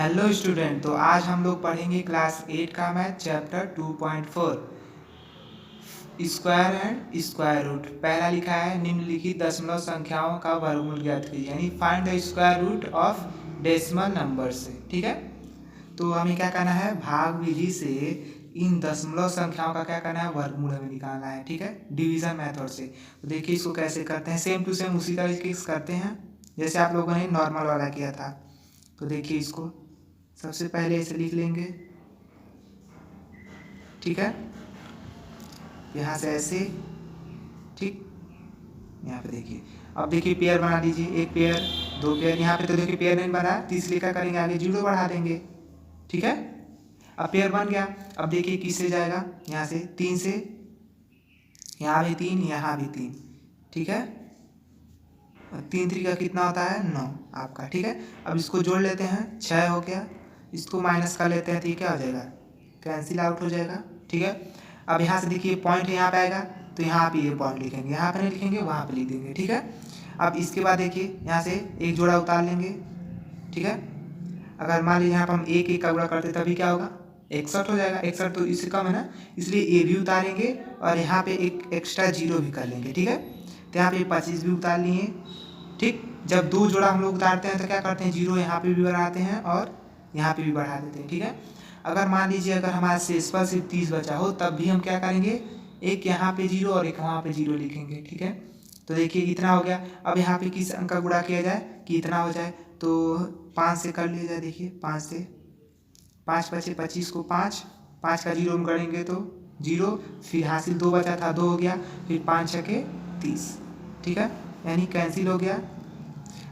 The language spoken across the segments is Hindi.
हेलो स्टूडेंट, तो आज हम लोग पढ़ेंगे क्लास 8 का math chapter 2.4 square and square root. पहला लिखा है निम्नलिखित दशमलव संख्याओं का वर्गमूल ज्ञात कीजिए, यानी find the square root of decimal number से। ठीक है, तो हमें क्या करना है, भाग विधि से इन दशमलव संख्याओं का क्या करना है, वर्गमूल हमें निकालना है। ठीक है, डिवीजन मेथड से। तो देखिए इसको कैसे करते हैं, सेम टू सेम उसी तरीके से करते हैं जैसे आप लोगों ने नॉर्मल वाला किया था। तो देखिए इसको सबसे पहले इसे लिख लेंगे। ठीक है, यहाँ से ऐसे, ठीक, यहाँ पे देखिए। अब देखिए पेयर बना लीजिए, एक पेयर, दो पेयर। यहाँ पे तो देखिए पेयर नहीं बना, तीसरे क्या करेंगे, आगे जीरो बढ़ा देंगे। ठीक है, अब पेयर बन गया। अब देखिए किससे जाएगा, यहाँ से तीन से, यहाँ भी तीन, यहाँ भी तीन। ठीक है, तीन तरीका कितना होता है, 9 आपका। ठीक है, अब इसको जोड़ लेते हैं, 6 हो गया। इसको माइनस कर लेते हैं तो ये क्या हो जाएगा, कैंसिल आउट हो जाएगा। ठीक है, अब यहाँ से देखिए पॉइंट यहाँ पे आएगा तो यहाँ पे ये पॉइंट लिखेंगे, यहाँ पे नहीं लिखेंगे, वहाँ पे लिख देंगे। ठीक है, अब इसके बाद देखिए यहाँ से एक जोड़ा उतार लेंगे। ठीक है, अगर मान लीजिए यहाँ पर हम एक एक का गुणा करते तभी क्या होगा, 61 हो जाएगा। 61 तो इससे कम है ना, इसलिए ये भी उतारेंगे और यहाँ पे एक एक्स्ट्रा जीरो भी कर लेंगे। ठीक है, तो यहाँ पे 25 भी उतार लिए। ठीक, जब दो जोड़ा हम लोग उतारते हैं तो क्या करते हैं, जीरो यहाँ पे भी बढ़ाते हैं और यहाँ पे भी बढ़ा देते हैं। ठीक है, अगर मान लीजिए अगर हमारा शेषफल सिर्फ 30 बचा हो तब भी हम क्या करेंगे, एक यहाँ पे जीरो और एक वहाँ पे जीरो लिखेंगे। ठीक है, तो देखिए इतना हो गया। अब यहाँ पे किस अंक का गुणा किया जाए कि इतना हो जाए, तो 5 से कर लिया जाए। देखिए 5 से, 5 बचे 25 को 5, 5 का जीरो हम करेंगे तो जीरो, फिर हासिल 2 बचा था 2 हो गया, फिर 5 छके 30। ठीक है, यानी कैंसिल हो गया।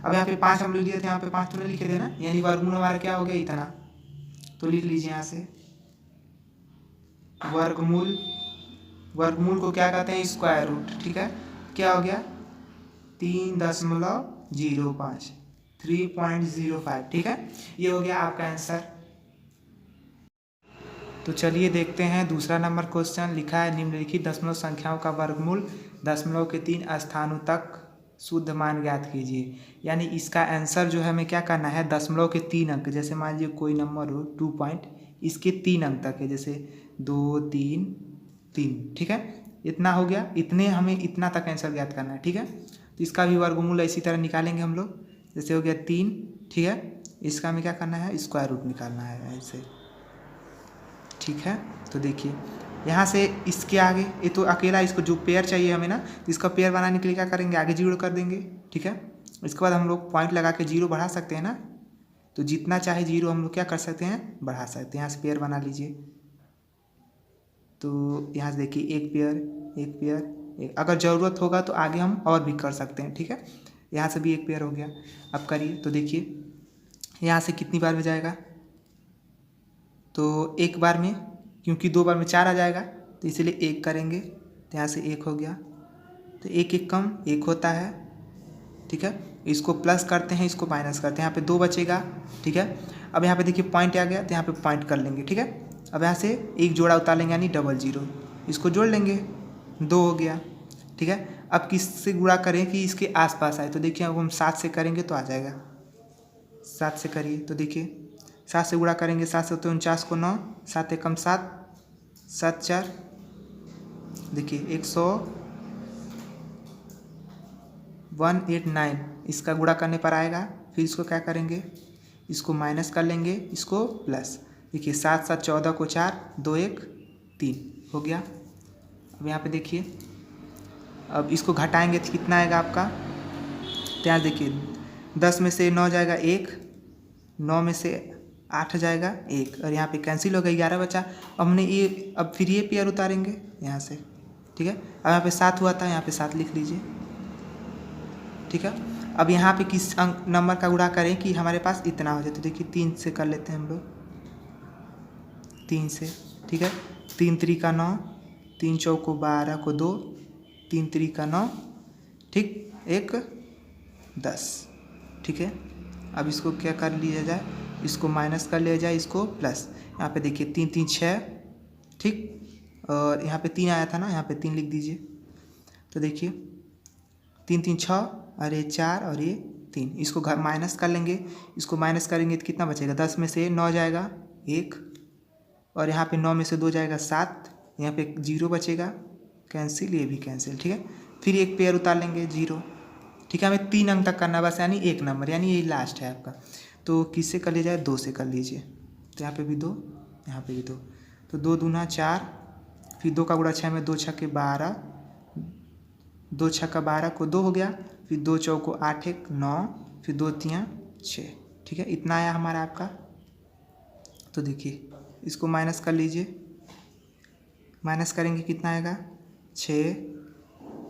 अब यहाँ पे 5 हम लिख दिए थे, यहाँ पे 5 तो नहीं लिखे थे ना, यानी वर्गमूल हमारा क्या हो गया, इतना। तो लिख लीजिए यहाँ से वर्गमूल, वर्गमूल को क्या कहते हैं, स्क्वायर रूट। ठीक है, क्या हो गया, 3.05, 3.05। ठीक है, ये हो गया आपका आंसर। तो चलिए देखते हैं दूसरा नंबर क्वेश्चन। लिखा है निम्नलिखित दशमलव संख्याओं का वर्गमूल दशमलव के 3 स्थानों तक शुद्ध मान ज्ञात कीजिए। यानी इसका आंसर जो है हमें क्या करना है, दशमलव के 3 अंक, जैसे मान लीजिए कोई नंबर हो 2 पॉइंट, इसके 3 अंक तक है, जैसे 2 3 3। ठीक है, इतना हो गया, इतने हमें इतना तक आंसर ज्ञात करना है। ठीक है, तो इसका भी वर्गमूल इसी तरह निकालेंगे हम लोग, जैसे हो गया 3। ठीक है, इसका हमें क्या करना है, स्क्वायर रूट निकालना है ऐसे। ठीक है, तो देखिए यहाँ से इसके आगे, ये तो अकेला, इसको जो पेयर चाहिए हमें ना, तो इसका पेयर बनाने के लिए क्या करेंगे, आगे जीरो कर देंगे। ठीक है, इसके बाद हम लोग पॉइंट लगा के जीरो बढ़ा सकते हैं ना, तो जितना चाहे जीरो हम लोग क्या कर सकते हैं, बढ़ा सकते हैं। यहाँ से पेयर बना लीजिए, तो यहाँ से देखिए एक पेयर, एक पेयर, एक, अगर ज़रूरत होगा तो आगे हम और भी कर सकते हैं। ठीक है, यहाँ से भी एक पेयर हो गया। अब करिए, तो देखिए यहाँ से कितनी बार में जाएगा, तो एक बार में, क्योंकि 2 बार में 4 आ जाएगा, तो इसलिए एक करेंगे, तो यहाँ से एक हो गया। तो एक एक कम एक होता है। ठीक है, इसको प्लस करते हैं, इसको माइनस करते हैं, यहाँ पे 2 बचेगा। ठीक है, अब यहाँ पे देखिए पॉइंट आ गया, तो यहाँ पे पॉइंट कर लेंगे। ठीक है, अब यहाँ से एक जोड़ा उतार लेंगे, यानी डबल जीरो, इसको जोड़ लेंगे, 2 हो गया। ठीक है, अब किससे गुणा करें कि इसके आसपास आए, तो देखिए अब हम 7 से करेंगे तो आ जाएगा। 7 से करिए, तो देखिए 7 से गुणा करेंगे, 7 से 49 को 9, 7 एकम 7, 7 4, देखिए 189, इसका गुणा करने पर आएगा। फिर इसको क्या करेंगे, इसको माइनस कर लेंगे, इसको प्लस। देखिए 7 7 14 को 4, 2 1 3 हो गया। अब यहाँ पे देखिए, अब इसको घटाएंगे तो कितना आएगा आपका, तो यहाँ देखिए 10 में से 9 जाएगा 1, 9 में से 8 जाएगा 1, और यहाँ पे कैंसिल हो गया, 11 बचा। अब हमने ये, अब फिर ये पेयर उतारेंगे यहाँ से। ठीक है, अब यहाँ पे 7 हुआ था, यहाँ पे 7 लिख लीजिए। ठीक है, अब यहाँ पे किस अंक नंबर का गुणा करें कि हमारे पास इतना हो जाए, तो देखिए 3 से कर लेते हैं हम लोग, 3 से। ठीक है, 3 3 का 9, 3 चौको 12 को 2, 3 3 का 9, ठीक, 1 10। ठीक है, अब इसको क्या कर लिया जाए, इसको माइनस कर लिया जाए, इसको प्लस। यहाँ पे देखिए 3 3 6, ठीक, और यहाँ पे 3 आया था ना, यहाँ पे 3 लिख दीजिए। तो देखिए 3 3 6, और ये 4, और ये 3। इसको घर माइनस कर लेंगे, इसको माइनस करेंगे तो कितना बचेगा, 10 में से 9 जाएगा 1, और यहाँ पे 9 में से 2 जाएगा 7, यहाँ पे 0 बचेगा, कैंसिल, ये भी कैंसिल। ठीक है, फिर एक पेयर उतार लेंगे 0। ठीक है, हमें 3 अंक तक करना बस, यानी 1 नंबर, यानी यही लास्ट है आपका। तो किससे कर लिया जाए, 2 से कर लीजिए। तो यहाँ पे भी 2, यहाँ पे भी 2, तो 2 दूना 4, फिर 2 का गुणा 6 में 2 छक्के 12, 2 छक्का 12 को 2 हो गया, फिर 2 चौको 8 1 9, फिर 2 तियाँ 6। ठीक है, इतना आया हमारा आपका। तो देखिए इसको माइनस कर लीजिए, माइनस करेंगे कितना आएगा, 6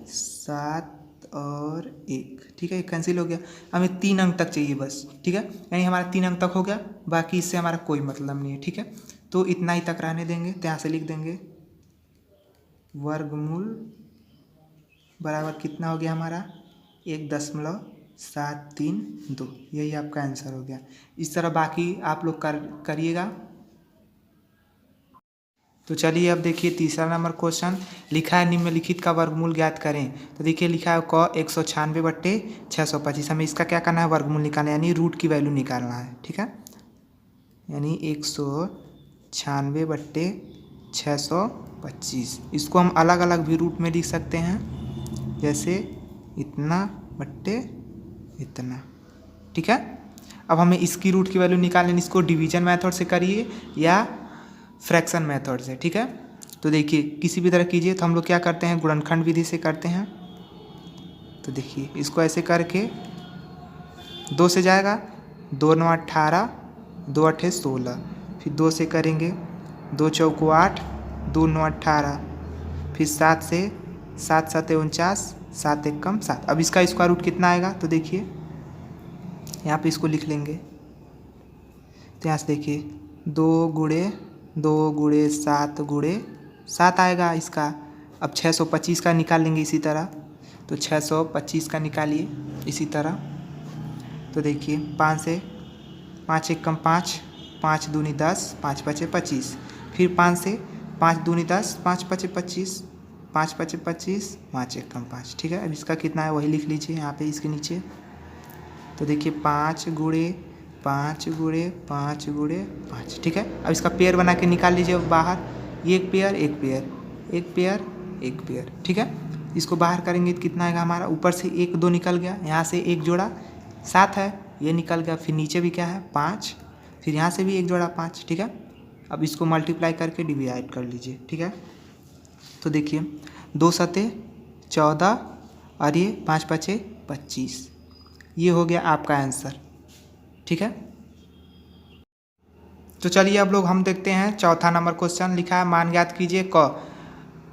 7 और 1। ठीक है, ये कैंसिल हो गया। हमें 3 अंक तक चाहिए बस। ठीक है, यानी हमारा 3 अंक तक हो गया, बाकी इससे हमारा कोई मतलब नहीं है। ठीक है, तो इतना ही तक रहने देंगे। तो यहाँ से लिख देंगे वर्गमूल बराबर कितना हो गया हमारा, 1.732। यही आपका आंसर हो गया। इस तरह बाकी आप लोग करिएगा। तो चलिए अब देखिए तीसरा नंबर क्वेश्चन लिखा है निम्नलिखित का वर्गमूल ज्ञात करें। तो देखिए लिखा है क 196/625। हमें इसका क्या करना है, वर्गमूल निकालना है, यानी रूट की वैल्यू निकालना है। ठीक है, यानी 196/625। इसको हम अलग अलग भी रूट में लिख सकते हैं, जैसे इतना बट्टे इतना। ठीक है, अब हमें इसकी रूट की वैल्यू निकालनी, इसको डिवीजन मेथड से करिए या फ्रैक्शन मेथड से। ठीक है, तो देखिए किसी भी तरह कीजिए। तो हम लोग क्या करते हैं, गुणनखंड विधि से करते हैं। तो देखिए इसको ऐसे करके 2 से जाएगा, 2 9 18, 2 8 16, फिर 2 से करेंगे, 2 चौको 8, 2 9 18, फिर 7 से, 7 7 49, 7 1 कम 7। अब इसका स्क्वायर रूट कितना आएगा, तो देखिए यहाँ पे इसको लिख लेंगे। तो यहाँ से देखिए 2 गुणे 7 गुणे 7 आएगा इसका। अब 625 का निकाल लेंगे इसी तरह। तो 625 का निकालिए इसी तरह। तो देखिए 5 से, 5 1 कम 5, 5 दूनी 10, 5 5 25, फिर 5 से, 5 दूनी 10, 5 5 25, 5 5 25, 5 1 कम 5। ठीक है, अब इसका कितना है वही लिख लीजिए यहाँ पे इसके नीचे। तो देखिए 5 गुणे 5 गुणे 5 गुणे 5। ठीक है, अब इसका पेयर बना के निकाल लीजिए बाहर, ये एक पेयर एक पेयर एक पेयर एक पेयर। ठीक है, इसको बाहर करेंगे तो कितना आएगा हमारा, ऊपर से 1 2 निकल गया, यहाँ से एक जोड़ा 7 है, ये निकल गया, फिर नीचे भी क्या है 5, फिर यहाँ से भी एक जोड़ा 5। ठीक है, अब इसको मल्टीप्लाई करके डिवाइड कर लीजिए। ठीक है, तो देखिए 2 सते 14 और ये 5 5 25। ये हो गया आपका आंसर। ठीक है, तो चलिए अब लोग हम देखते हैं चौथा नंबर क्वेश्चन लिखा है मान ज्ञात कीजिए क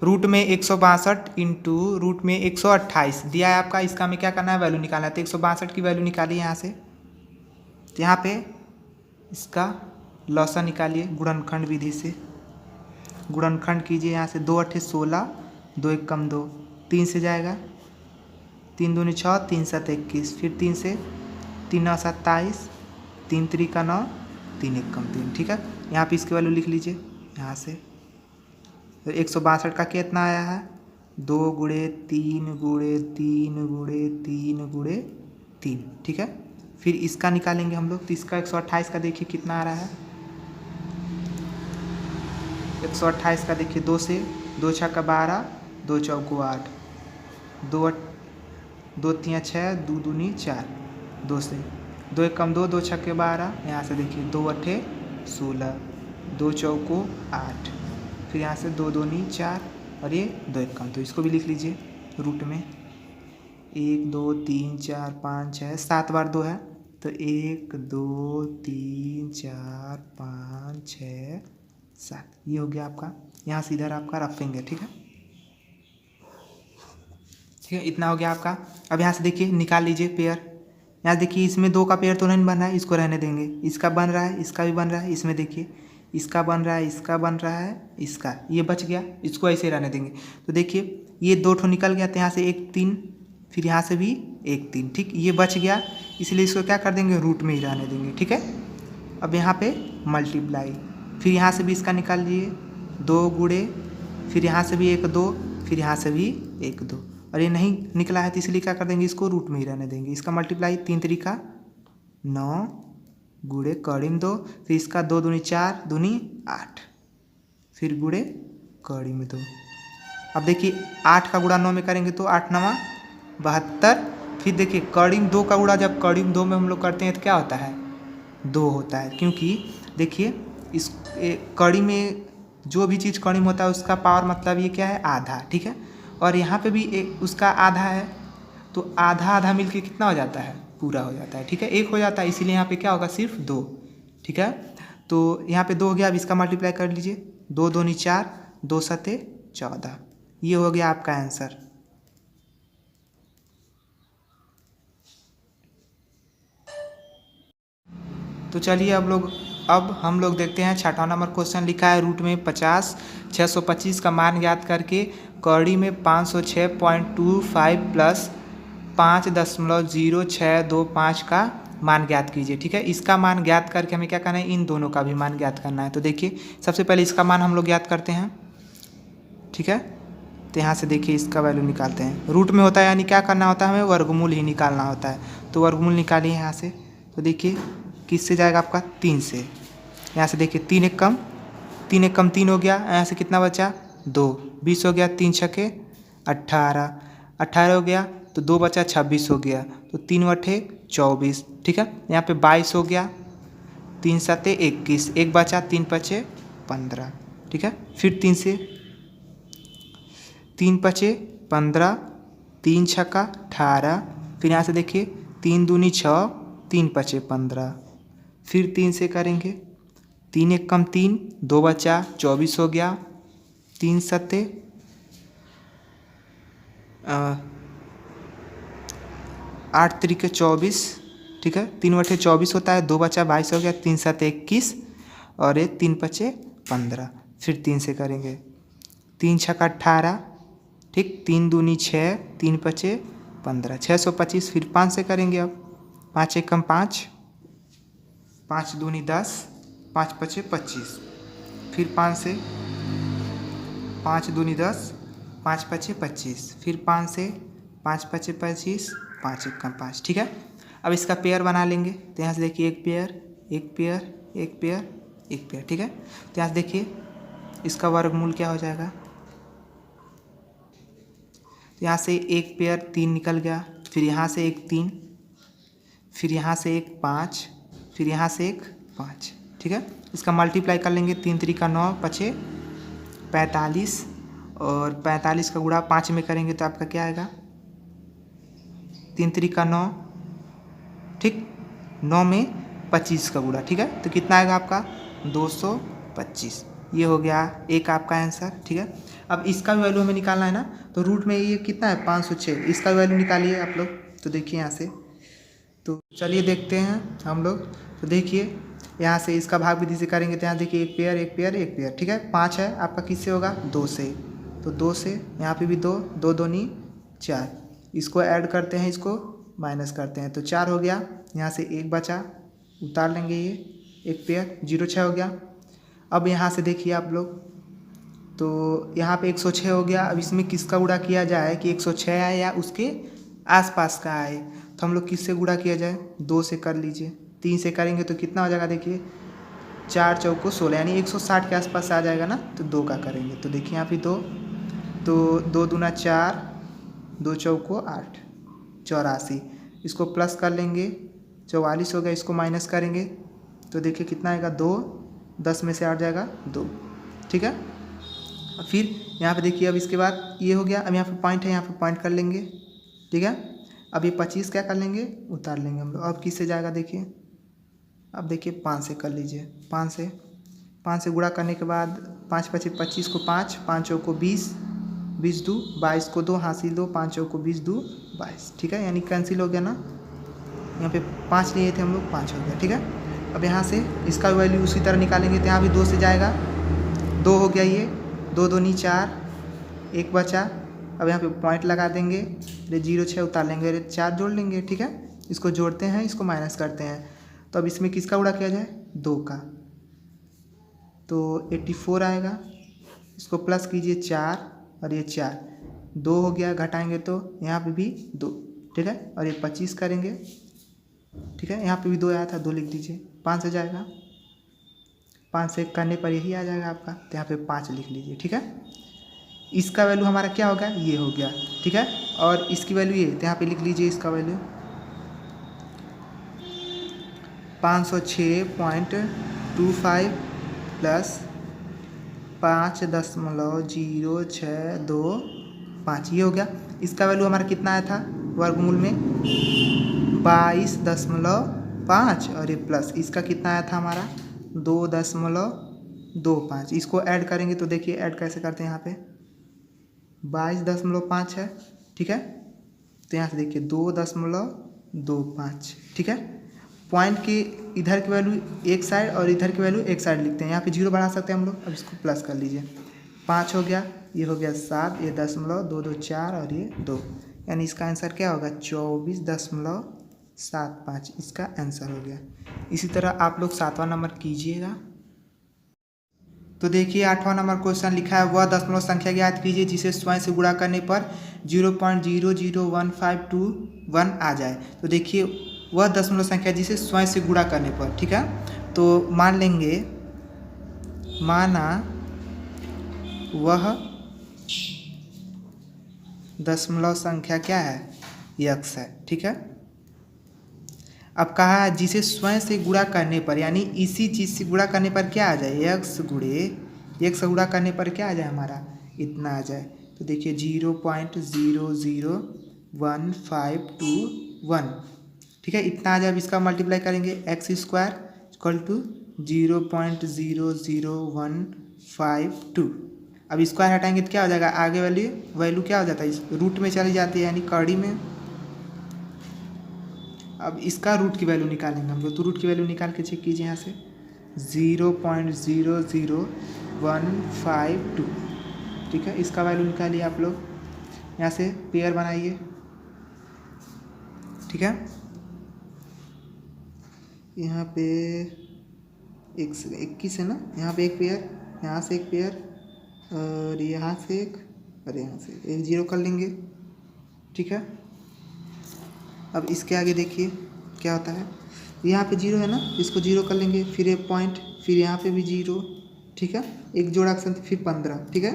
रूट में 162 इंटू रूट में 128 दिया है आपका। इसका हमें क्या करना है, वैल्यू निकालना है। तो 162 की वैल्यू निकालिए यहाँ से। तो यहाँ पे इसका लॉसा निकालिए गुणनखंड विधि से। गुणनखंड कीजिए यहाँ से, 2 8 16, 2 1 कम 2, 3 से जाएगा, 3 दूनी 6, 3 7 21, फिर 3 से, 3 9 27, 3 3 का 9, 3 1 कम 3। ठीक है, यहाँ पे इसकी वैल्यू लिख लीजिए यहाँ से। तो 162 का कितना आया है, 2 गुणे 3 गुणे 3 गुणे 3 गुणे 3। ठीक है, फिर इसका निकालेंगे हम लोग। तो इसका 128 का देखिए कितना आ रहा है, 128 का देखिए 2 से, 2 छक्का 12, 2 चौको 8, 2 3 6, 2 दूनी 4, 2 से 2 1 कम 2, 2 छक्के 12, यहाँ से देखिए 2 8 16, 2 चौको 8, फिर यहाँ से 2 दूनी 4 और ये 2 1 कम। तो इसको भी लिख लीजिए रूट में। 1 2 3 4 5 6 7 बार 2 है, तो 1 2 3 4 5 6 7। ये हो गया आपका, यहाँ से इधर आपका रखेंगे। ठीक है, ठीक है, इतना हो गया आपका। अब यहाँ से देखिए निकाल लीजिए पेयर। यहाँ देखिए इसमें 2 का पेयर तो नहीं बन रहा है, इसको रहने देंगे। इसका बन रहा है, इसका भी बन रहा है, इसमें देखिए इसका बन रहा है, इसका बन रहा है, इसका ये बच गया, इसको ऐसे रहने देंगे। तो देखिए ये 2 ठो निकल गया, तो यहाँ से 1 3, फिर यहाँ से भी 1 3। ठीक, ये बच गया, इसलिए इसको क्या कर देंगे, रूट में ही रहने देंगे। ठीक है, अब यहाँ पे मल्टीप्लाई, फिर यहाँ से भी इसका निकाल लिए 2 गुणे, फिर यहाँ से भी 1 2, फिर यहाँ से भी 1 2, और ये नहीं निकला है तो इसलिए क्या कर देंगे, इसको रूट में ही रहने देंगे। इसका मल्टीप्लाई 3 तरीका 9 गुणे कड़ी में 2, फिर इसका 2 दूनी 4 दूनी 8, फिर गुणे कड़ी में 2। अब देखिए 8 का गुणा 9 में करेंगे तो 8 9 72। फिर देखिए कड़ी में 2 का गुणा जब कड़ी में 2 में हम लोग करते हैं तो क्या होता है, 2 होता है। क्योंकि देखिए इस कड़ी में जो भी चीज़ कड़ी में होता है उसका पावर मतलब ये क्या है, आधा, ठीक है। और यहाँ पे भी एक उसका आधा है, तो आधा आधा मिलके कितना हो जाता है, पूरा हो जाता है, ठीक है, 1 हो जाता है। इसीलिए यहाँ पे क्या होगा, सिर्फ 2, ठीक है। तो यहाँ पे 2 हो गया। अब इसका मल्टीप्लाई कर लीजिए, 2 दूनी 4, 2 सते 14। ये हो गया आपका आंसर। तो चलिए अब हम लोग देखते हैं 6वां नंबर क्वेश्चन। लिखा है रूट में 50 625 का मान ज्ञात करके कड़ी में 506.25 प्लस 5.0625 का मान ज्ञात कीजिए, ठीक है। इसका मान ज्ञात करके हमें क्या करना है, इन दोनों का भी मान ज्ञात करना है। तो देखिए सबसे पहले इसका मान हम लोग ज्ञात करते हैं, ठीक है। तो यहाँ से देखिए इसका वैल्यू निकालते हैं। रूट में होता है यानी क्या करना होता है, हमें वर्गमूल ही निकालना होता है। तो वर्गमूल निकालिए यहाँ से। तो देखिए किससे जाएगा आपका, 3 से। यहाँ से देखिए 3 एक कम 3 हो गया। यहाँ से कितना बचा, 2, 20 हो गया। 3 छके 18 हो गया। तो 2 बचा 26 हो गया। तो 3 बटे 24, ठीक है। यहाँ पे 22 हो गया। 3 सते 21, 1 बचा। 3 पचे 15, ठीक है। फिर 3 से 3 पचे 15, 3 छक्का 18। फिर यहाँ से देखिए 3 दूनी 6, 3 पचे 15। फिर 3 से करेंगे, 3 एक कम 3, 2 बचा 24 हो गया। 3 सते 8 तरीके 24, ठीक है। 3 बटे 24 होता है। 2 बचा 22 हो गया। 3 सते 21 और ये 3 पचे 15। फिर 3 से करेंगे, 3 छक्का 18, ठीक। 3 दूनी 6, 3 पचे 15, 625। फिर 5 से करेंगे। अब 5 एक कम 5, 5 दूनी 10, 5 पचे 25। फिर 5 से 5 दूनी 10, 5 पचे 25। फिर 5 से 5 पचे 25, 5 एक कम 5, ठीक है। अब इसका पेयर बना लेंगे। तो यहाँ से देखिए एक पेयर, एक पेयर, एक पेयर, एक पेयर, ठीक है। तो यहाँ से देखिए इसका वर्गमूल क्या हो जाएगा। तो यहाँ से एक पेयर 3 निकल गया। फिर यहाँ से एक 3, फिर यहाँ से एक 5, फिर यहाँ से एक 5, ठीक है। इसका मल्टीप्लाई कर लेंगे। 3 तरीका 9 पचे 45 और 45 का गुणा 5 में करेंगे तो आपका क्या आएगा, 3 तरीका 9, ठीक। 9 में 25 का गुणा, ठीक है। तो कितना आएगा आपका, 225। ये हो गया एक आपका आंसर, ठीक है। अब इसका भी वैल्यू हमें निकालना है ना। तो रूट में ये कितना है, 506। इसका वैल्यू निकालिए आप लोग। तो देखिए यहाँ से, तो चलिए देखते हैं हम लोग। तो देखिए यहाँ से इसका भाग विधि से करेंगे। तो यहाँ देखिए एक पेयर, एक पेयर, एक पेयर, ठीक है। 5 है आपका, किससे होगा, 2 से। तो 2 से यहाँ पे भी 2, 2 दूनी 4। इसको ऐड करते हैं, इसको माइनस करते हैं तो 4 हो गया। यहाँ से एक बचा, उतार लेंगे ये एक पेयर, 0,6 हो गया। अब यहाँ से देखिए आप लोग, तो यहाँ पे 106 हो गया। अब इसमें किसका गुणा किया जाए कि 106 आए या उसके आसपास का आए। तो हम लोग किससे गुणा किया जाए, 2 से कर लीजिए। 3 से करेंगे तो कितना हो जाएगा, देखिए 4 चौको 16 यानी 160 के आसपास आ जाएगा ना। तो 2 का करेंगे तो देखिए यहाँ पे 2, तो 2 दूना 4, 2 चौको 8, 84। इसको प्लस कर लेंगे, 44 हो गया। इसको माइनस करेंगे तो देखिए कितना आएगा, 2, 10 में से 8 जाएगा 2, ठीक है। फिर यहाँ पे देखिए अब इसके बाद ये हो गया। अब यहाँ पे पॉइंट है, यहाँ पे पॉइंट कर लेंगे, ठीक है। अब ये 25 क्या कर लेंगे, उतार लेंगे हम लोग। अब किससे जाएगा देखिए, अब देखिए 5 से कर लीजिए। 5 से गुणा करने के बाद 5 पचे 25 को 5, 5 चौको 20, 20 दू 22 को 2 हासिल 2, 5 चौको 20 दू 22, ठीक है। यानी कैंसिल हो गया ना। यहाँ पे 5 लिए थे हम लोग, 5 हो गया, ठीक है। अब यहाँ से इसका वैल्यू उसी तरह निकालेंगे। तो यहाँ भी 2 से जाएगा, 2 हो गया। ये 2 दूनी 4, 1 बचा। अब यहाँ पे पॉइंट लगा देंगे, 0,6 उतार लेंगे, 4 जोड़ लेंगे, ठीक है। इसको जोड़ते हैं, इसको माइनस करते हैं। तो अब इसमें किसका गुणा किया जाए, 2 का। तो 84 आएगा। इसको प्लस कीजिए 4 और ये 4, 2 हो गया, घटाएंगे तो यहाँ पे भी 2, ठीक है। और ये 25 करेंगे, ठीक है। यहाँ पे भी 2 आया था, 2 लिख दीजिए, 5 हो जाएगा। 5 से करने पर यही आ जाएगा आपका, तो यहाँ पे 5 लिख लीजिए, ठीक है। इसका वैल्यू हमारा क्या होगा, ये हो गया, ठीक है। और इसकी वैल्यू ये, तो यहाँ पे लिख लीजिए इसका वैल्यू 506.25 प्लस 5.0625, ये हो गया। इसका वैल्यू हमारा कितना आया था वर्गमूल में, 22.5, और ये प्लस इसका कितना आया था हमारा 2.25। इसको ऐड करेंगे तो देखिए ऐड कैसे करते हैं, यहाँ पे 22.5 है, ठीक है। तो यहाँ से देखिए 2.25, ठीक है। पॉइंट की इधर की वैल्यू एक साइड और इधर की वैल्यू एक साइड लिखते हैं, यहाँ पे 0 बढ़ा सकते हैं हम लोग। अब इसको प्लस कर लीजिए, 5 हो गया, ये हो गया 7, ये 0.224 और ये 2, यानी इसका आंसर क्या होगा 24.75, इसका आंसर हो गया। इसी तरह आप लोग 7वां नंबर कीजिएगा। तो देखिए 8वां नंबर क्वेश्चन लिखा है, वह दशमलव संख्या ज्ञात कीजिए जिसे स्वयं से गुणा करने पर 0.00152 आ जाए। तो देखिए वह दशमलव संख्या जिसे स्वयं से गुणा करने पर, ठीक है। तो मान लेंगे, माना वह दशमलव संख्या क्या है, x है, ठीक है। अब कहा है जिसे स्वयं से गुणा करने पर, यानी इसी चीज़ से गुणा करने पर क्या आ जाए, x से गुणा करने पर क्या आ जाए हमारा, इतना आ जाए। तो देखिए 0.00152, ठीक है, इतना आ जाए। अब इसका मल्टीप्लाई करेंगे, x² = 0.00152। अब स्क्वायर हटाएंगे तो क्या हो जाएगा, आगे वैल्यू क्या हो जाता है, इस रूट में चली जाती है, यानी कड़ी में। अब इसका रूट की वैल्यू निकालेंगे हम लोग, तो रूट की वैल्यू निकाल के चेक कीजिए यहाँ से 0.00152, ठीक है। इसका वैल्यू निकालिए आप लोग, यहाँ से पेयर बनाइए, ठीक है। यहाँ पे 21 है ना, यहाँ पे एक पेयर, यहाँ से एक पेयर, और यहाँ से एक, और यहाँ से एक 0 कर लेंगे, ठीक है। अब इसके आगे देखिए क्या होता है, यहाँ पे 0 है ना, इसको 0 कर लेंगे, फिर एक पॉइंट, फिर यहाँ पे भी 0, ठीक है। एक जोड़ा अक्षर, फिर 15, ठीक है।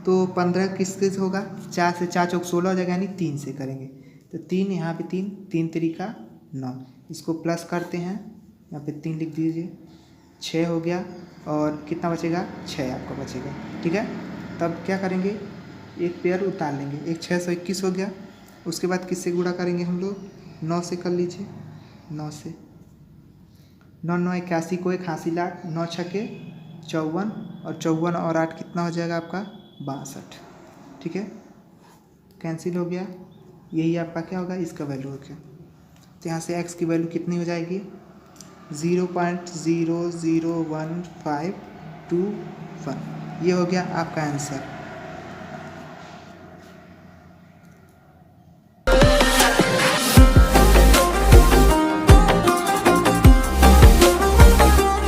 तो 15 किसके से होगा, 4 से, 4 चौक 16 हो जाएगा, यानी 3 से करेंगे। तो 3 यहाँ पे 3 तरीका 9, इसको प्लस करते हैं, यहाँ पे 3 लिख दीजिए, 6 हो गया, और कितना बचेगा, 6 आपका बचेगा, ठीक है। तब क्या करेंगे, एक पेयर उतार लेंगे, एक 621 हो गया। उसके बाद किससे गुणा करेंगे हम लोग, 9 से कर लीजिए, 9 से, 9 9 81 को 1 हासिल 8, 9 छके 54, और 54 और 8 कितना हो जाएगा आपका 62, ठीक है। कैंसिल हो गया, यही आपका क्या होगा, इसका वैल्यू हो गया। तो यहाँ से x की वैल्यू कितनी हो जाएगी, 0.00152, ये हो गया आपका आंसर।